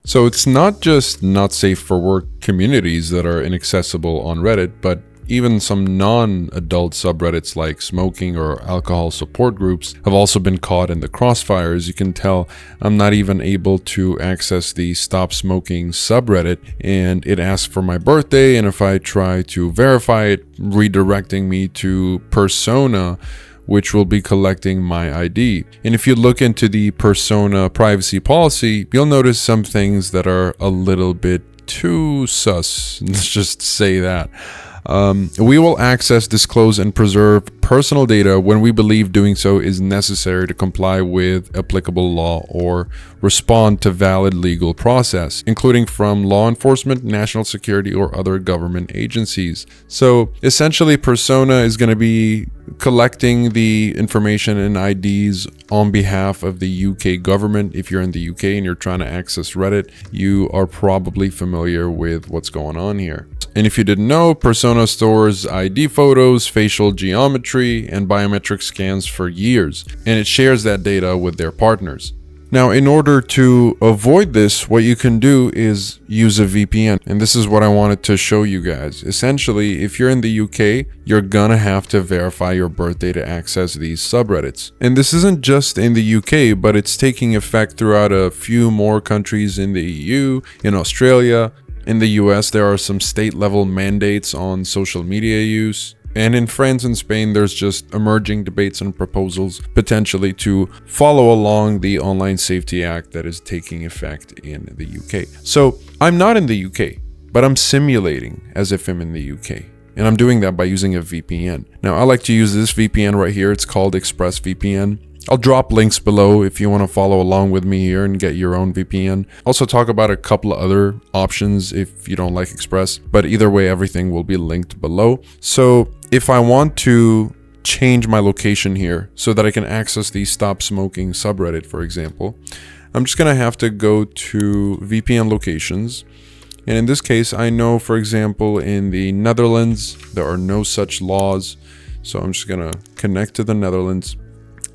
So it's not just not safe for work communities that are inaccessible on Reddit, but even some non-adult subreddits like smoking or alcohol support groups have also been caught in the crossfire. As you can tell, I'm not even able to access the Stop Smoking subreddit, and it asks for my birthday, and if I try to verify it, redirecting me to Persona, which will be collecting my ID. And if you look into the Persona privacy policy, you'll notice some things that are a little bit too sus. Let's just say that. We will access, disclose, and preserve personal data when we believe doing so is necessary to comply with applicable law or respond to valid legal process, including from law enforcement, national security, or other government agencies. So essentially, Persona is going to be collecting the information and IDs on behalf of the UK government. If you're in the UK and you're trying to access Reddit, you are probably familiar with what's going on here. And if you didn't know, Persona stores ID photos, facial geometry, and biometric scans for years, and it shares that data with their partners. Now, in order to avoid this, what you can do is use a VPN. And this is what I wanted to show you guys. Essentially, if you're in the UK, you're gonna have to verify your birthday to access these subreddits. And this isn't just in the UK, but it's taking effect throughout a few more countries in the EU, in Australia. In the US, there are some state-level mandates on social media use. And in France and Spain, there's just emerging debates and proposals potentially to follow along the Online Safety Act that is taking effect in the UK. So I'm not in the UK, but I'm simulating as if I'm in the UK. And I'm doing that by using a VPN. Now, I like to use this VPN right here. It's called ExpressVPN. I'll drop links below if you want to follow along with me here and get your own VPN. Also talk about a couple of other options if you don't like Express, but either way, everything will be linked below. So if I want to change my location here so that I can access the Stop Smoking subreddit, for example, I'm just going to have to go to VPN locations. And in this case, I know, for example, in the Netherlands, there are no such laws. So I'm just going to connect to the Netherlands.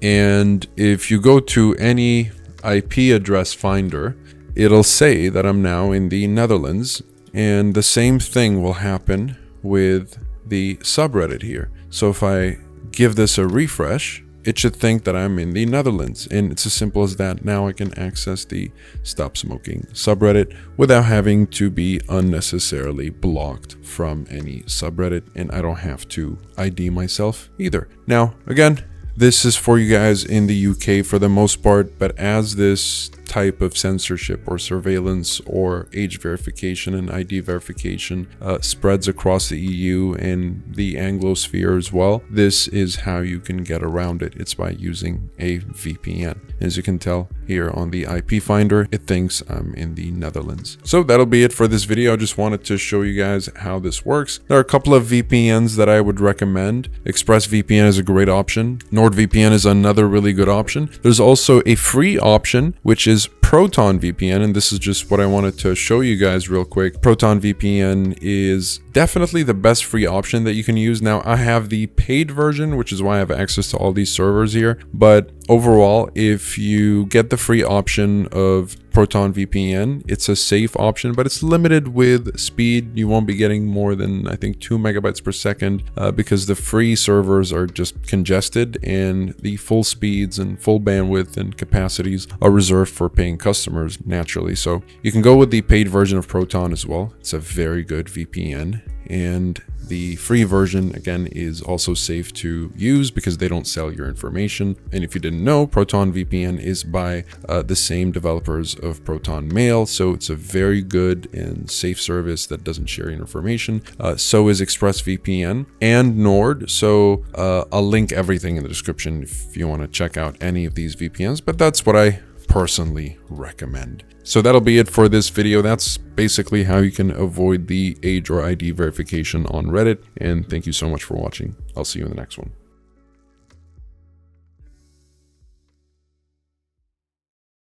And if you go to any IP address finder, it'll say that I'm now in the Netherlands. And the same thing will happen with the subreddit here. So if I give this a refresh, it should think that I'm in the Netherlands. And it's as simple as that. Now I can access the Stop Smoking subreddit without having to be unnecessarily blocked from any subreddit. And I don't have to ID myself either. Now, again, this is for you guys in the UK for the most part, but as this type of censorship or surveillance or age verification and ID verification spreads across the EU and the Anglosphere as well, this is how you can get around it. It's by using a VPN. As you can tell here on the IP finder, it thinks I'm in the Netherlands. So that'll be it for this video. I just wanted to show you guys how this works. There are a couple of VPNs that I would recommend. ExpressVPN is a great option. NordVPN is another really good option. There's also a free option, which is Proton VPN, and this is just what I wanted to show you guys real quick. Proton VPN is definitely the best free option that you can use. Now, I have the paid version, which is why I have access to all these servers here, but overall, if you get the free option of Proton VPN, it's a safe option, but it's limited with speed. You won't be getting more than, I think, 2 megabytes per second because the free servers are just congested and the full speeds and full bandwidth and capacities are reserved for paying customers naturally. So you can go with the paid version of Proton as well. It's a very good VPN. And the free version, again, is also safe to use because they don't sell your information. And if you didn't know, Proton VPN is by the same developers of Proton Mail. So it's a very good and safe service that doesn't share your information. So is ExpressVPN and Nord. So I'll link everything in the description if you want to check out any of these VPNs. But that's what I personally recommend. So that'll be it for this video. That's basically how you can avoid the age or ID verification on Reddit. And thank you so much for watching. I'll see you in the next one.